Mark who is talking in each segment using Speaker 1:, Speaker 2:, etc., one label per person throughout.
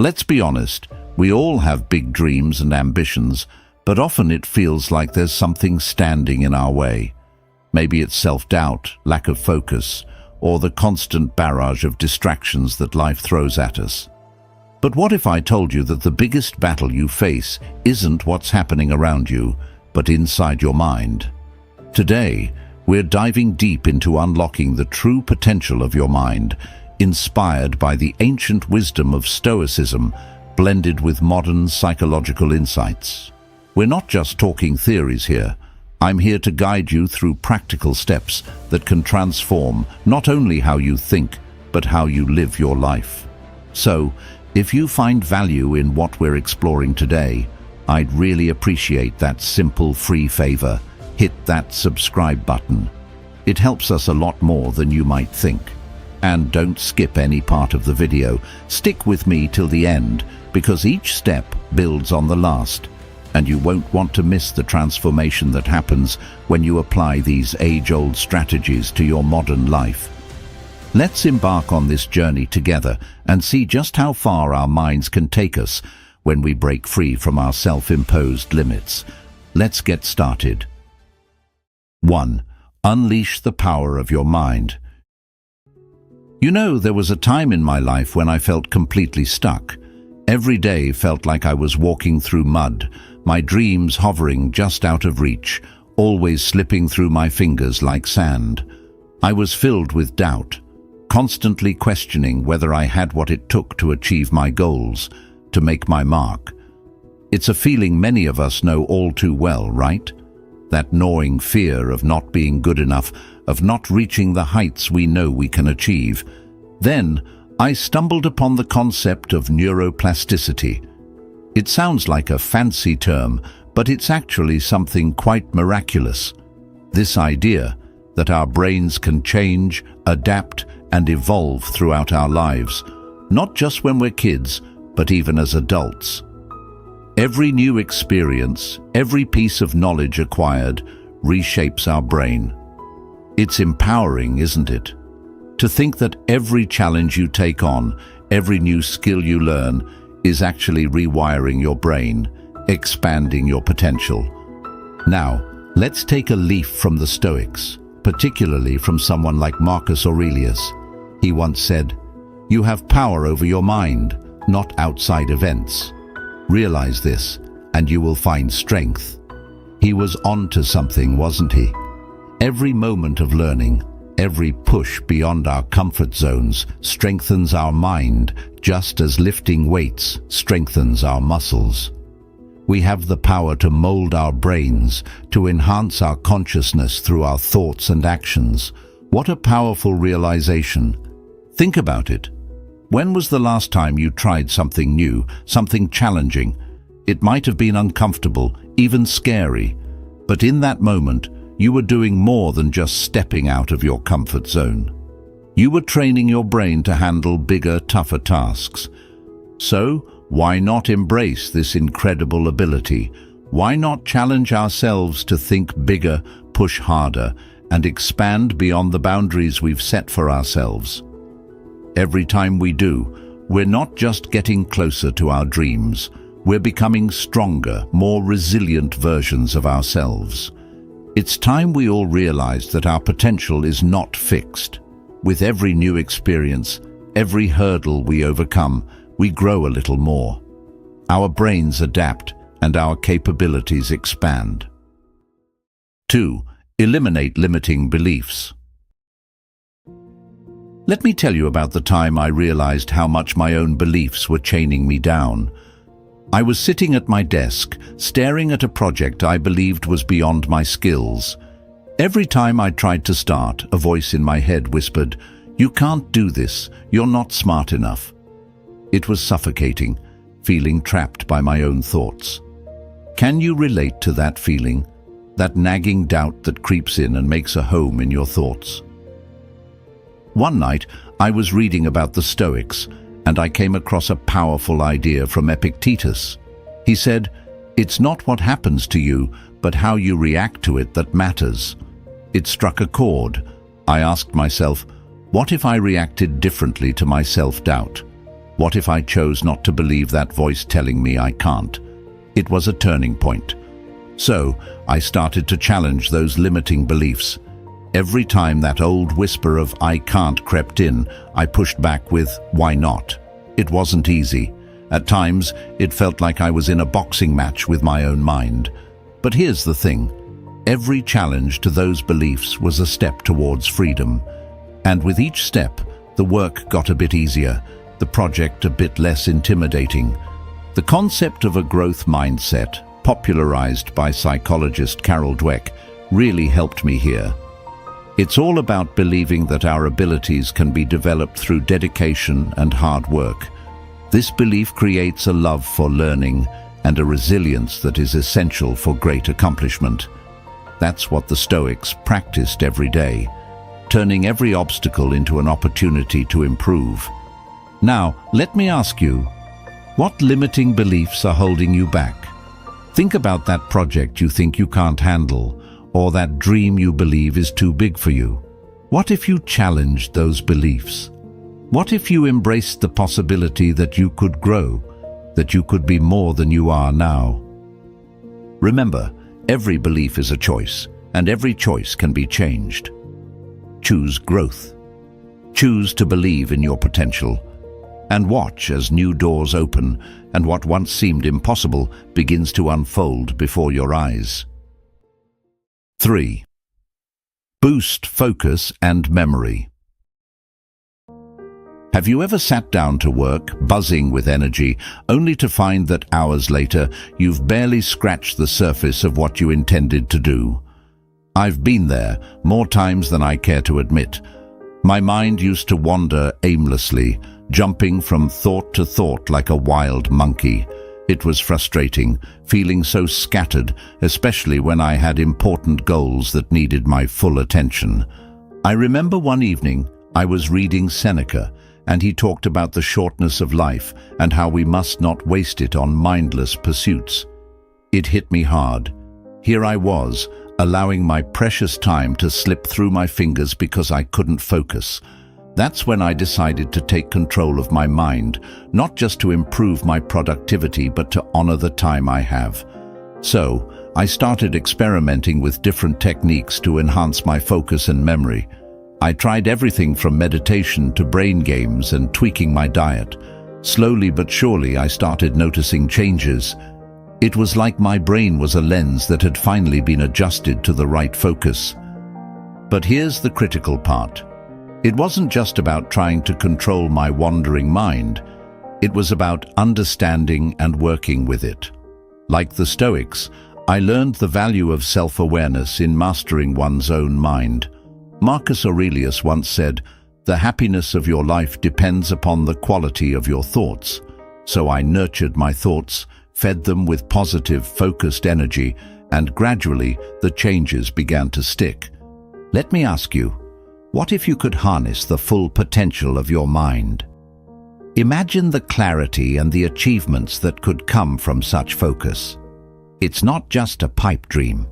Speaker 1: Let's be honest, we all have big dreams and ambitions, but often it feels like there's something standing in our way. Maybe it's self-doubt, lack of focus, or the constant barrage of distractions that life throws at us. But what if I told you that the biggest battle you face isn't what's happening around you, but inside your mind? Today, we're diving deep into unlocking the true potential of your mind, inspired by the ancient wisdom of Stoicism, blended with modern psychological insights. We're not just talking theories here. I'm here to guide you through practical steps that can transform not only how you think, but how you live your life. So, if you find value in what we're exploring today, I'd really appreciate that simple free favor. Hit that subscribe button. It helps us a lot more than you might think. And don't skip any part of the video. Stick with me till the end, because each step builds on the last, and you won't want to miss the transformation that happens when you apply these age-old strategies to your modern life. Let's embark on this journey together and see just how far our minds can take us when we break free from our self-imposed limits. Let's get started. 1. Unleash the power of your mind. You know, there was a time in my life when I felt completely stuck. Every day felt like I was walking through mud, my dreams hovering just out of reach, always slipping through my fingers like sand. I was filled with doubt, constantly questioning whether I had what it took to achieve my goals, to make my mark. It's a feeling many of us know all too well, right? That gnawing fear of not being good enough, of not reaching the heights we know we can achieve. Then, I stumbled upon the concept of neuroplasticity. It sounds like a fancy term, but it's actually something quite miraculous. This idea that our brains can change, adapt, and evolve throughout our lives, not just when we're kids, but even as adults. Every new experience, every piece of knowledge acquired, reshapes our brain. It's empowering, isn't it? To think that every challenge you take on, every new skill you learn, is actually rewiring your brain, expanding your potential. Now, let's take a leaf from the Stoics, particularly from someone like Marcus Aurelius. He once said, "You have power over your mind, not outside events. Realize this, and you will find strength." He was onto something, wasn't he? Every moment of learning, every push beyond our comfort zones strengthens our mind, just as lifting weights strengthens our muscles. We have the power to mold our brains, to enhance our consciousness through our thoughts and actions. What a powerful realization. Think about it. When was the last time you tried something new, something challenging? It might have been uncomfortable, even scary, but in that moment, you were doing more than just stepping out of your comfort zone. You were training your brain to handle bigger, tougher tasks. So, why not embrace this incredible ability? Why not challenge ourselves to think bigger, push harder, and expand beyond the boundaries we've set for ourselves? Every time we do, we're not just getting closer to our dreams, we're becoming stronger, more resilient versions of ourselves. It's time we all realize that our potential is not fixed. With every new experience, every hurdle we overcome, we grow a little more. Our brains adapt and our capabilities expand. 2. Eliminate limiting beliefs. Let me tell you about the time I realized how much my own beliefs were chaining me down. I was sitting at my desk, staring at a project I believed was beyond my skills. Every time I tried to start, a voice in my head whispered, "You can't do this, you're not smart enough." It was suffocating, feeling trapped by my own thoughts. Can you relate to that feeling? That nagging doubt that creeps in and makes a home in your thoughts? One night, I was reading about the Stoics, and I came across a powerful idea from Epictetus. He said, "It's not what happens to you, but how you react to it that matters." It struck a chord. I asked myself, what if I reacted differently to my self-doubt? What if I chose not to believe that voice telling me I can't? It was a turning point. So, I started to challenge those limiting beliefs. Every time that old whisper of "I can't" crept in, I pushed back with "Why not?" It wasn't easy. At times, it felt like I was in a boxing match with my own mind. But here's the thing. Every challenge to those beliefs was a step towards freedom. And with each step, the work got a bit easier, the project a bit less intimidating. The concept of a growth mindset, popularized by psychologist Carol Dweck, really helped me here. It's all about believing that our abilities can be developed through dedication and hard work. This belief creates a love for learning and a resilience that is essential for great accomplishment. That's what the Stoics practiced every day, turning every obstacle into an opportunity to improve. Now, let me ask you, what limiting beliefs are holding you back? Think about that project you think you can't handle, or that dream you believe is too big for you. What if you challenged those beliefs? What if you embraced the possibility that you could grow, that you could be more than you are now? Remember, every belief is a choice, and every choice can be changed. Choose growth. Choose to believe in your potential, and watch as new doors open and what once seemed impossible begins to unfold before your eyes. 3. Boost focus and memory. Have you ever sat down to work, buzzing with energy, only to find that hours later you've barely scratched the surface of what you intended to do? I've been there, more times than I care to admit. My mind used to wander aimlessly, jumping from thought to thought like a wild monkey. It was frustrating, feeling so scattered, especially when I had important goals that needed my full attention. I remember one evening I was reading Seneca, and he talked about the shortness of life and how we must not waste it on mindless pursuits. It hit me hard. Here I was, allowing my precious time to slip through my fingers because I couldn't focus. That's when I decided to take control of my mind, not just to improve my productivity, but to honor the time I have. So, I started experimenting with different techniques to enhance my focus and memory. I tried everything from meditation to brain games and tweaking my diet. Slowly but surely, I started noticing changes. It was like my brain was a lens that had finally been adjusted to the right focus. But here's the critical part. It wasn't just about trying to control my wandering mind. It was about understanding and working with it. Like the Stoics, I learned the value of self-awareness in mastering one's own mind. Marcus Aurelius once said, "The happiness of your life depends upon the quality of your thoughts." So I nurtured my thoughts, fed them with positive, focused energy, and gradually the changes began to stick. Let me ask you, what if you could harness the full potential of your mind? Imagine the clarity and the achievements that could come from such focus. It's not just a pipe dream.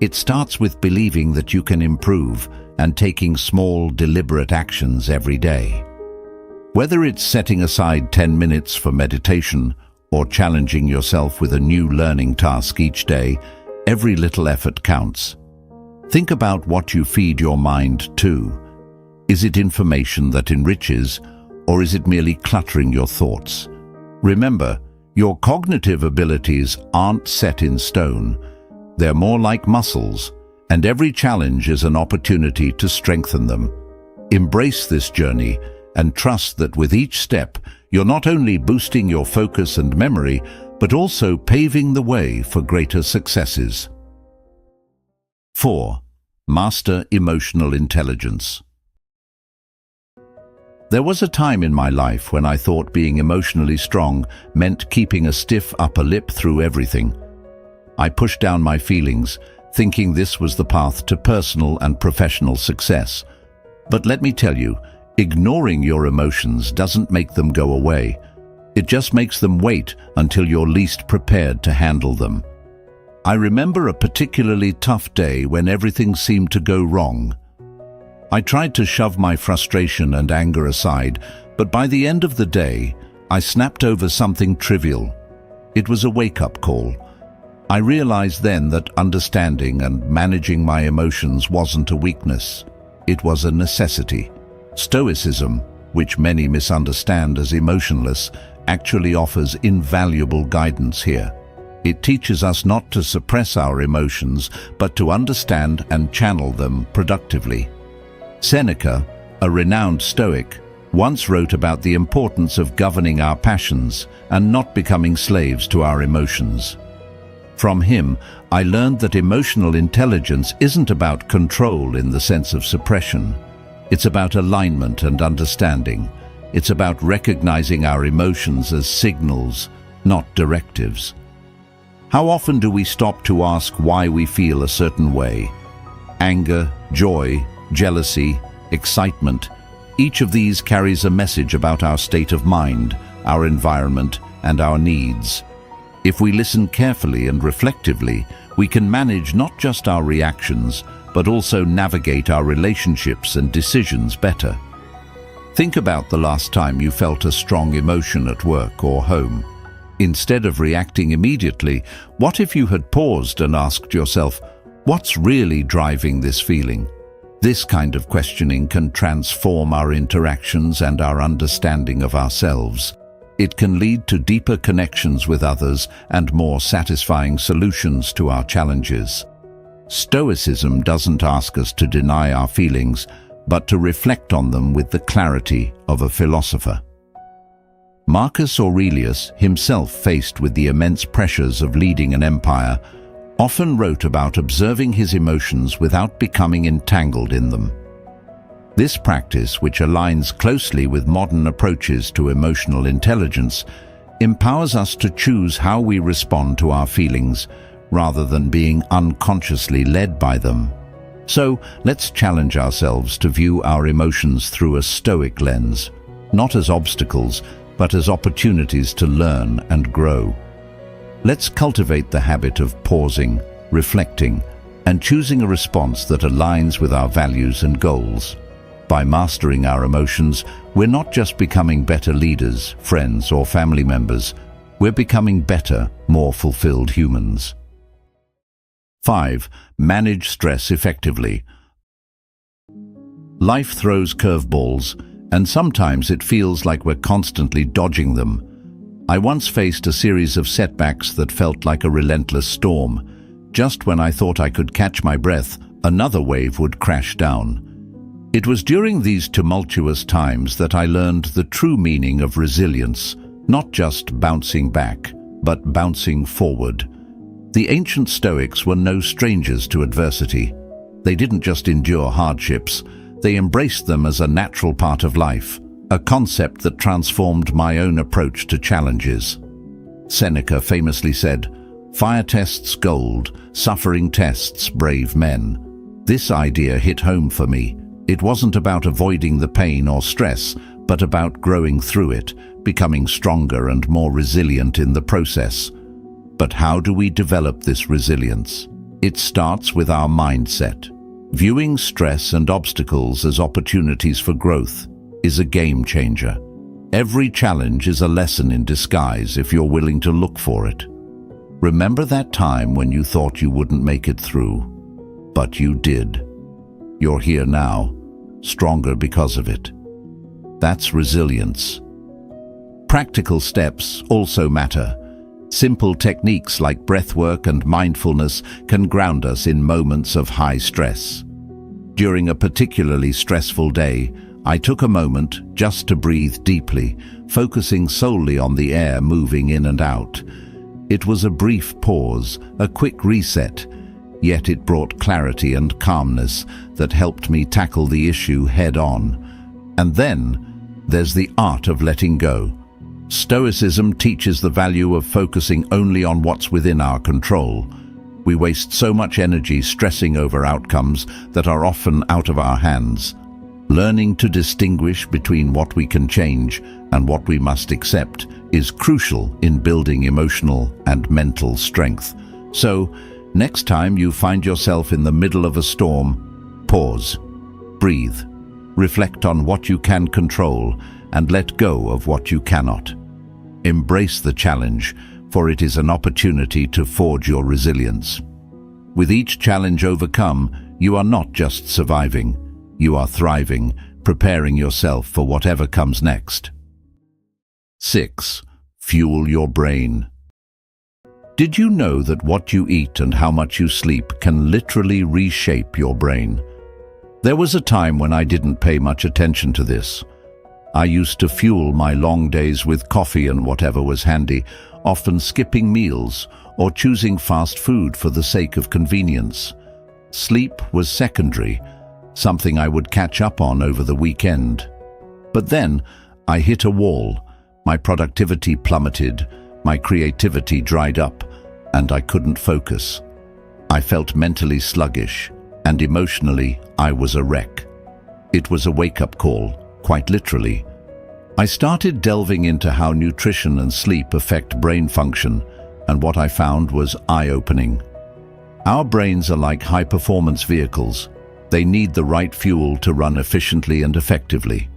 Speaker 1: It starts with believing that you can improve and taking small, deliberate actions every day. Whether it's setting aside 10 minutes for meditation or challenging yourself with a new learning task each day, every little effort counts. Think about what you feed your mind to. Is it information that enriches, or is it merely cluttering your thoughts? Remember, your cognitive abilities aren't set in stone. They're more like muscles, and every challenge is an opportunity to strengthen them. Embrace this journey and trust that with each step, you're not only boosting your focus and memory, but also paving the way for greater successes. 4. Master emotional intelligence. There was a time in my life when I thought being emotionally strong meant keeping a stiff upper lip through everything. I pushed down my feelings, thinking this was the path to personal and professional success. But let me tell you, ignoring your emotions doesn't make them go away. It just makes them wait until you're least prepared to handle them. I remember a particularly tough day when everything seemed to go wrong. I tried to shove my frustration and anger aside, but by the end of the day, I snapped over something trivial. It was a wake-up call. I realized then that understanding and managing my emotions wasn't a weakness. It was a necessity. Stoicism, which many misunderstand as emotionless, actually offers invaluable guidance here. It teaches us not to suppress our emotions, but to understand and channel them productively. Seneca, a renowned Stoic, once wrote about the importance of governing our passions and not becoming slaves to our emotions. From him, I learned that emotional intelligence isn't about control in the sense of suppression. It's about alignment and understanding. It's about recognizing our emotions as signals, not directives. How often do we stop to ask why we feel a certain way? Anger, joy, jealousy, excitement. Each of these carries a message about our state of mind, our environment, and our needs. If we listen carefully and reflectively, we can manage not just our reactions, but also navigate our relationships and decisions better. Think about the last time you felt a strong emotion at work or home. Instead of reacting immediately, what if you had paused and asked yourself, what's really driving this feeling? This kind of questioning can transform our interactions and our understanding of ourselves. It can lead to deeper connections with others and more satisfying solutions to our challenges. Stoicism doesn't ask us to deny our feelings, but to reflect on them with the clarity of a philosopher. Marcus Aurelius, himself faced with the immense pressures of leading an empire, often wrote about observing his emotions without becoming entangled in them. This practice, which aligns closely with modern approaches to emotional intelligence, empowers us to choose how we respond to our feelings, rather than being unconsciously led by them. So, let's challenge ourselves to view our emotions through a Stoic lens, not as obstacles, but as opportunities to learn and grow. Let's cultivate the habit of pausing, reflecting, and choosing a response that aligns with our values and goals. By mastering our emotions, we're not just becoming better leaders, friends, or family members. We're becoming better, more fulfilled humans. 5. Manage stress effectively. Life throws curveballs, and sometimes it feels like we're constantly dodging them. I once faced a series of setbacks that felt like a relentless storm. Just when I thought I could catch my breath, another wave would crash down. It was during these tumultuous times that I learned the true meaning of resilience, not just bouncing back, but bouncing forward. The ancient Stoics were no strangers to adversity. They didn't just endure hardships, they embraced them as a natural part of life, a concept that transformed my own approach to challenges. Seneca famously said, "Fire tests gold, suffering tests brave men." This idea hit home for me. It wasn't about avoiding the pain or stress, but about growing through it, becoming stronger and more resilient in the process. But how do we develop this resilience? It starts with our mindset. Viewing stress and obstacles as opportunities for growth is a game changer. Every challenge is a lesson in disguise if you're willing to look for it. Remember that time when you thought you wouldn't make it through, but you did. You're here now, stronger because of it. That's resilience. Practical steps also matter. Simple techniques like breathwork and mindfulness can ground us in moments of high stress. During a particularly stressful day, I took a moment just to breathe deeply, focusing solely on the air moving in and out. It was a brief pause, a quick reset, yet it brought clarity and calmness that helped me tackle the issue head-on. And then, there's the art of letting go. Stoicism teaches the value of focusing only on what's within our control. We waste so much energy stressing over outcomes that are often out of our hands. Learning to distinguish between what we can change and what we must accept is crucial in building emotional and mental strength. So, next time you find yourself in the middle of a storm, pause, breathe, reflect on what you can control, and let go of what you cannot. Embrace the challenge, for it is an opportunity to forge your resilience. With each challenge overcome, you are not just surviving, you are thriving, preparing yourself for whatever comes next. 6. Fuel your brain. Did you know that what you eat and how much you sleep can literally reshape your brain? There was a time when I didn't pay much attention to this. I used to fuel my long days with coffee and whatever was handy, often skipping meals or choosing fast food for the sake of convenience. Sleep was secondary, something I would catch up on over the weekend. But then I hit a wall. My productivity plummeted, my creativity dried up, and I couldn't focus. I felt mentally sluggish, and emotionally I was a wreck. It was a wake-up call, quite literally. I started delving into how nutrition and sleep affect brain function, and what I found was eye-opening. Our brains are like high-performance vehicles. They need the right fuel to run efficiently and effectively.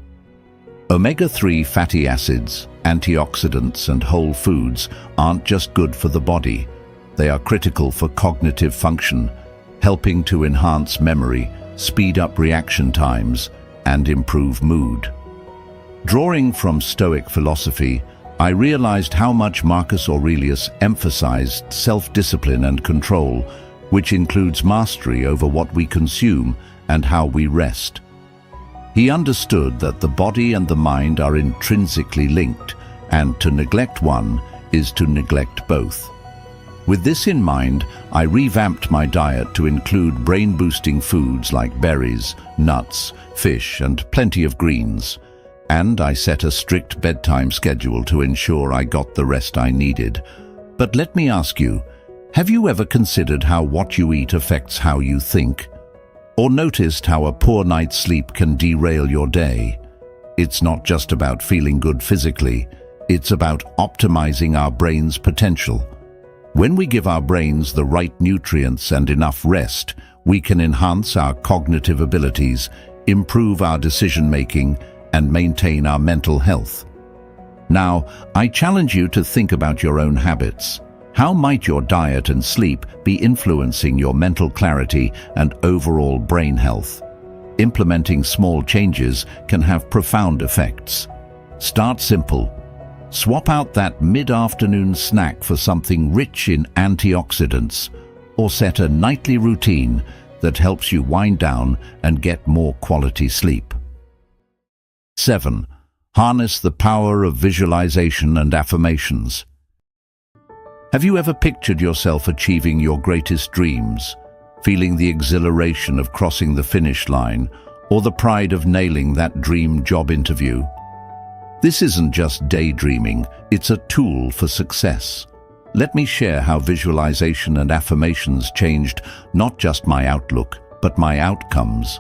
Speaker 1: Omega-3 fatty acids, antioxidants, and whole foods aren't just good for the body. They are critical for cognitive function, helping to enhance memory, speed up reaction times, and improve mood. Drawing from Stoic philosophy, I realized how much Marcus Aurelius emphasized self-discipline and control, which includes mastery over what we consume and how we rest. He understood that the body and the mind are intrinsically linked, and to neglect one is to neglect both. With this in mind, I revamped my diet to include brain-boosting foods like berries, nuts, fish, and plenty of greens. And I set a strict bedtime schedule to ensure I got the rest I needed. But let me ask you, have you ever considered how what you eat affects how you think? Or noticed how a poor night's sleep can derail your day? It's not just about feeling good physically, it's about optimizing our brain's potential. When we give our brains the right nutrients and enough rest, we can enhance our cognitive abilities, improve our decision-making, and maintain our mental health. Now, I challenge you to think about your own habits. How might your diet and sleep be influencing your mental clarity and overall brain health? Implementing small changes can have profound effects. Start simple. Swap out that mid-afternoon snack for something rich in antioxidants, or set a nightly routine that helps you wind down and get more quality sleep. 7. Harness the power of visualization and affirmations. Have you ever pictured yourself achieving your greatest dreams, feeling the exhilaration of crossing the finish line, or the pride of nailing that dream job interview? This isn't just daydreaming, it's a tool for success. Let me share how visualization and affirmations changed not just my outlook, but my outcomes.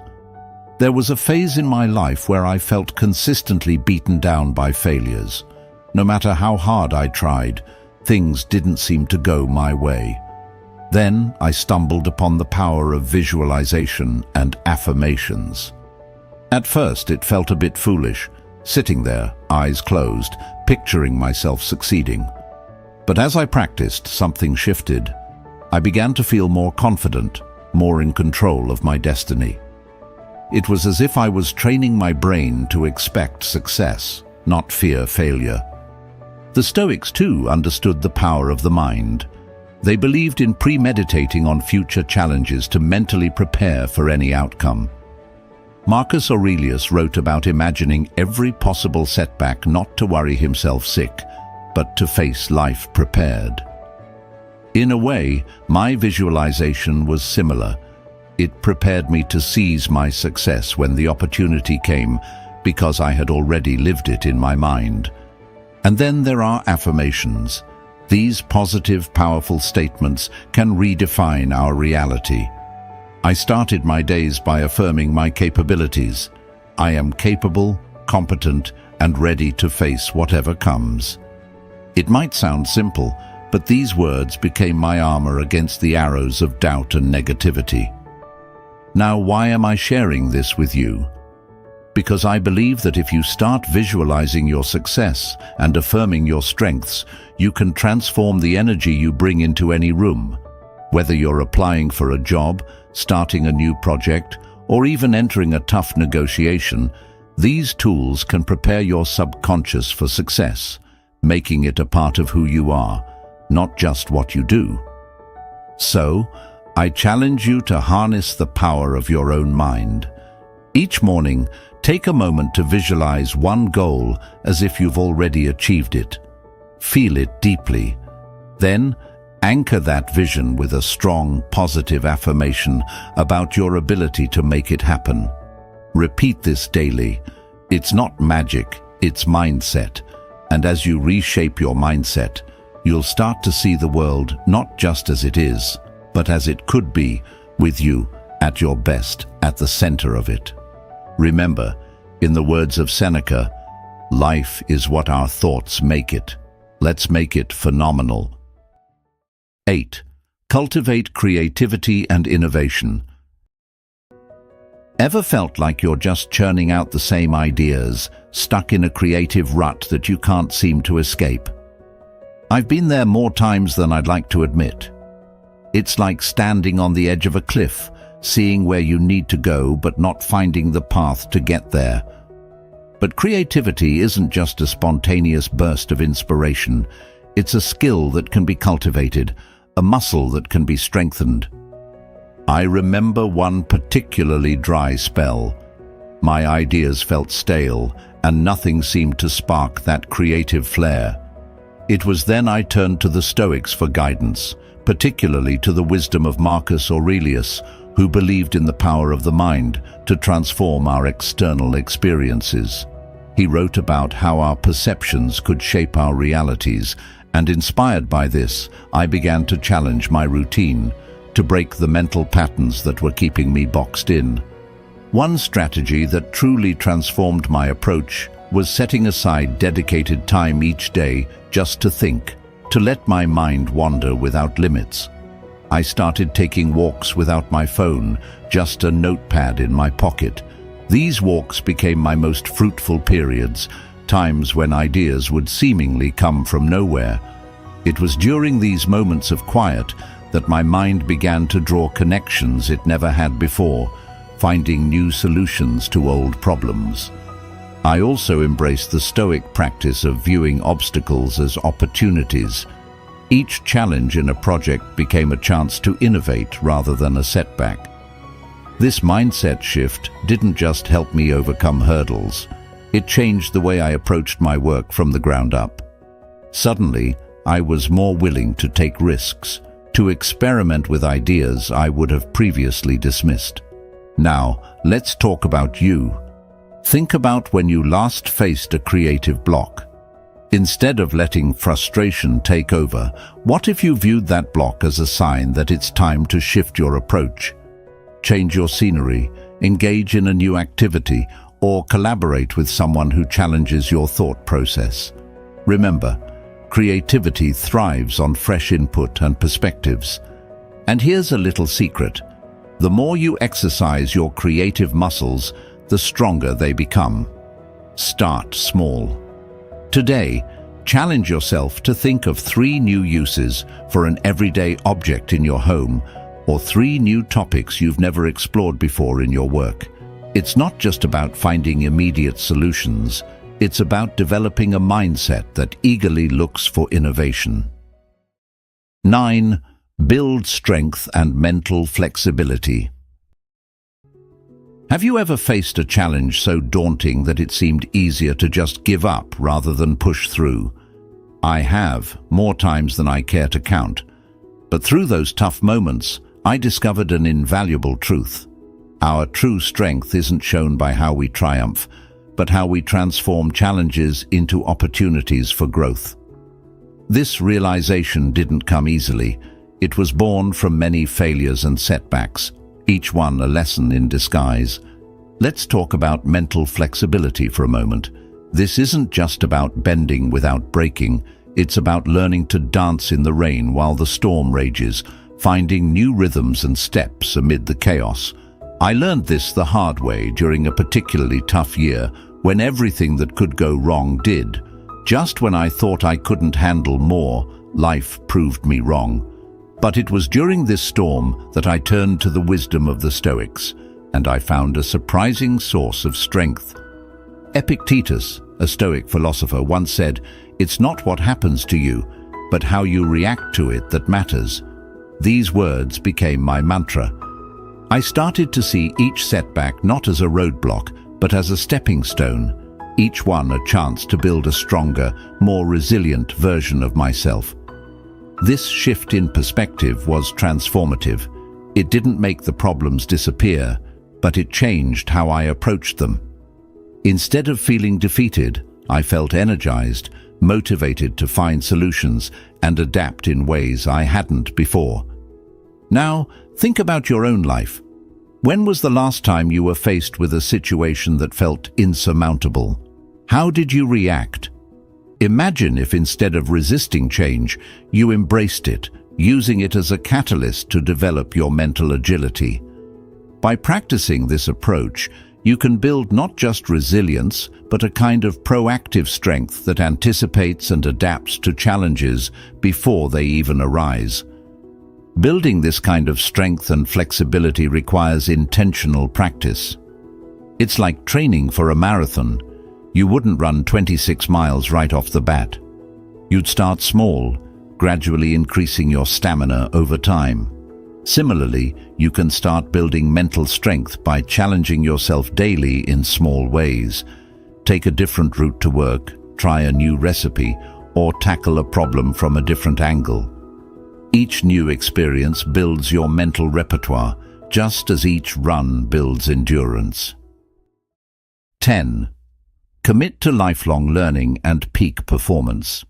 Speaker 1: There was a phase in my life where I felt consistently beaten down by failures. No matter how hard I tried, things didn't seem to go my way. Then I stumbled upon the power of visualization and affirmations. At first it felt a bit foolish, sitting there, eyes closed, picturing myself succeeding. But as I practiced, something shifted. I began to feel more confident, more in control of my destiny. It was as if I was training my brain to expect success, not fear failure. The Stoics, too, understood the power of the mind. They believed in premeditating on future challenges to mentally prepare for any outcome. Marcus Aurelius wrote about imagining every possible setback, not to worry himself sick, but to face life prepared. In a way, my visualization was similar. It prepared me to seize my success when the opportunity came, because I had already lived it in my mind. And then there are affirmations. These positive, powerful statements can redefine our reality. I started my days by affirming my capabilities. I am capable, competent, and ready to face whatever comes. It might sound simple, but these words became my armor against the arrows of doubt and negativity. Now, why am I sharing this with you? because I believe that if you start visualizing your success and affirming your strengths, you can transform the energy you bring into any room. Whether you're applying for a job, starting a new project, or even entering a tough negotiation, these tools can prepare your subconscious for success, making it a part of who you are, not just what you do. So, I challenge you to harness the power of your own mind. Each morning, take a moment to visualize one goal as if you've already achieved it. Feel it deeply. Then, anchor that vision with a strong, positive affirmation about your ability to make it happen. Repeat this daily. It's not magic, it's mindset. And as you reshape your mindset, you'll start to see the world not just as it is, but as it could be, with you at your best, at the center of it. Remember, in the words of Seneca, life is what our thoughts make it. Let's make it phenomenal. 8. Cultivate creativity and innovation. Ever felt like you're just churning out the same ideas, stuck in a creative rut that you can't seem to escape? I've been there more times than I'd like to admit. It's like standing on the edge of a cliff, seeing where you need to go but not finding the path to get there. But creativity isn't just a spontaneous burst of inspiration. It's a skill that can be cultivated, a muscle that can be strengthened. I remember one particularly dry spell. My ideas felt stale, and nothing seemed to spark that creative flair. It was then I turned to the Stoics for guidance, particularly to the wisdom of Marcus Aurelius, who believed in the power of the mind to transform our external experiences. He wrote about how our perceptions could shape our realities, and inspired by this, I began to challenge my routine, to break the mental patterns that were keeping me boxed in. One strategy that truly transformed my approach was setting aside dedicated time each day just to think, to let my mind wander without limits. I started taking walks without my phone, just a notepad in my pocket. These walks became my most fruitful periods, times when ideas would seemingly come from nowhere. It was during these moments of quiet that my mind began to draw connections it never had before, finding new solutions to old problems. I also embraced the Stoic practice of viewing obstacles as opportunities. Each challenge in a project became a chance to innovate rather than a setback. This mindset shift didn't just help me overcome hurdles. It changed the way I approached my work from the ground up. Suddenly, I was more willing to take risks, to experiment with ideas I would have previously dismissed. Now, let's talk about you. Think about when you last faced a creative block. Instead of letting frustration take over, what if you viewed that block as a sign that it's time to shift your approach? Change your scenery, engage in a new activity, or collaborate with someone who challenges your thought process. Remember, creativity thrives on fresh input and perspectives. And here's a little secret. The more you exercise your creative muscles, the stronger they become. Start small. Today, challenge yourself to think of 3 new uses for an everyday object in your home, or 3 new topics you've never explored before in your work. It's not just about finding immediate solutions. It's about developing a mindset that eagerly looks for innovation. 9. Build strength and mental flexibility. Have you ever faced a challenge so daunting that it seemed easier to just give up rather than push through? I have, more times than I care to count. But through those tough moments, I discovered an invaluable truth. Our true strength isn't shown by how we triumph, but how we transform challenges into opportunities for growth. This realization didn't come easily. It was born from many failures and setbacks, each one a lesson in disguise. Let's talk about mental flexibility for a moment. This isn't just about bending without breaking. It's about learning to dance in the rain while the storm rages, finding new rhythms and steps amid the chaos. I learned this the hard way during a particularly tough year when everything that could go wrong did. Just when I thought I couldn't handle more, life proved me wrong. But it was during this storm that I turned to the wisdom of the Stoics, and I found a surprising source of strength. Epictetus, a Stoic philosopher, once said, "It's not what happens to you, but how you react to it that matters." These words became my mantra. I started to see each setback not as a roadblock, but as a stepping stone, each one a chance to build a stronger, more resilient version of myself. This shift in perspective was transformative. It didn't make the problems disappear, but it changed how I approached them. Instead of feeling defeated, I felt energized, motivated to find solutions and adapt in ways I hadn't before. Now, think about your own life. When was the last time you were faced with a situation that felt insurmountable? How did you react? Imagine if instead of resisting change, you embraced it, using it as a catalyst to develop your mental agility. By practicing this approach, you can build not just resilience, but a kind of proactive strength that anticipates and adapts to challenges before they even arise. Building this kind of strength and flexibility requires intentional practice. It's like training for a marathon. You wouldn't run 26 miles right off the bat. You'd start small, gradually increasing your stamina over time. Similarly, you can start building mental strength by challenging yourself daily in small ways. Take a different route to work, try a new recipe, or tackle a problem from a different angle. Each new experience builds your mental repertoire, just as each run builds endurance. 10. Commit to lifelong learning and peak performance.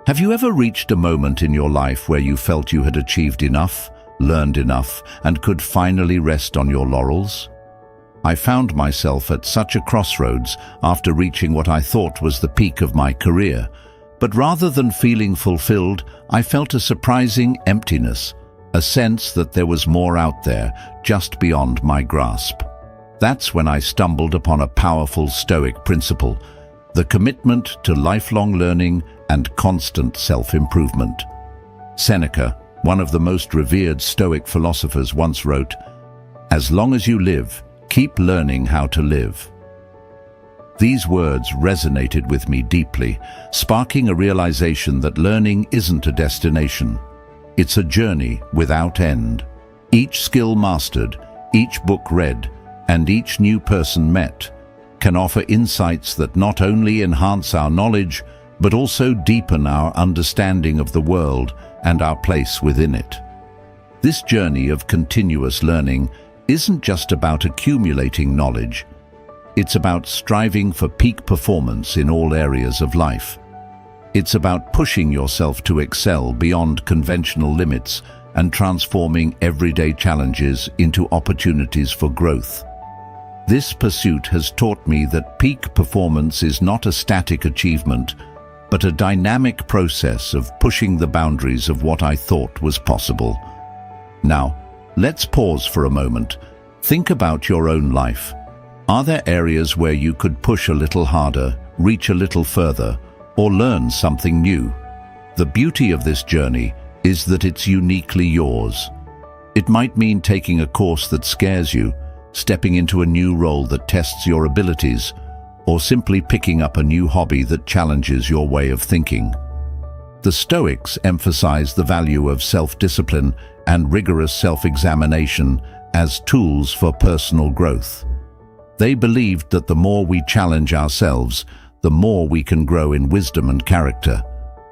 Speaker 1: Have you ever reached a moment in your life where you felt you had achieved enough, learned enough, and could finally rest on your laurels? I found myself at such a crossroads after reaching what I thought was the peak of my career. But rather than feeling fulfilled, I felt a surprising emptiness, a sense that there was more out there, just beyond my grasp. That's when I stumbled upon a powerful Stoic principle, the commitment to lifelong learning and constant self-improvement. Seneca, one of the most revered Stoic philosophers, once wrote, "As long as you live, keep learning how to live." These words resonated with me deeply, sparking a realization that learning isn't a destination. It's a journey without end. Each skill mastered, each book read, and each new person met can offer insights that not only enhance our knowledge, but also deepen our understanding of the world and our place within it. This journey of continuous learning isn't just about accumulating knowledge. It's about striving for peak performance in all areas of life. It's about pushing yourself to excel beyond conventional limits and transforming everyday challenges into opportunities for growth. This pursuit has taught me that peak performance is not a static achievement, but a dynamic process of pushing the boundaries of what I thought was possible. Now, let's pause for a moment. Think about your own life. Are there areas where you could push a little harder, reach a little further, or learn something new? The beauty of this journey is that it's uniquely yours. It might mean taking a course that scares you, stepping into a new role that tests your abilities, or simply picking up a new hobby that challenges your way of thinking. The Stoics emphasize the value of self-discipline and rigorous self-examination as tools for personal growth. They believed that the more we challenge ourselves, the more we can grow in wisdom and character.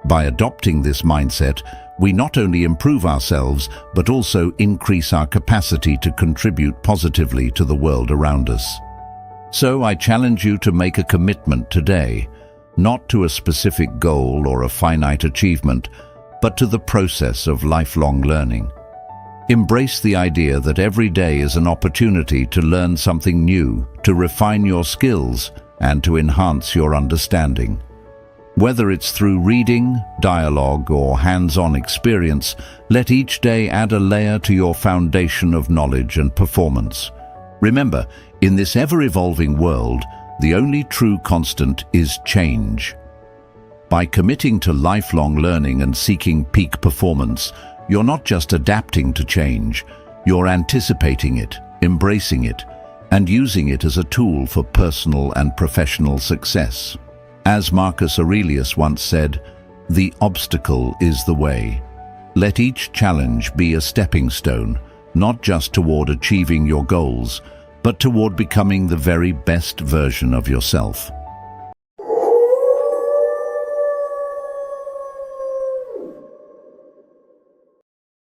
Speaker 1: By adopting this mindset, we not only improve ourselves, but also increase our capacity to contribute positively to the world around us. So I challenge you to make a commitment today, not to a specific goal or a finite achievement, but to the process of lifelong learning. Embrace the idea that every day is an opportunity to learn something new, to refine your skills, and to enhance your understanding. Whether it's through reading, dialogue, or hands-on experience, let each day add a layer to your foundation of knowledge and performance. Remember, in this ever-evolving world, the only true constant is change. By committing to lifelong learning and seeking peak performance, you're not just adapting to change, you're anticipating it, embracing it, and using it as a tool for personal and professional success. As Marcus Aurelius once said, "The obstacle is the way." Let each challenge be a stepping stone, not just toward achieving your goals, but toward becoming the very best version of yourself.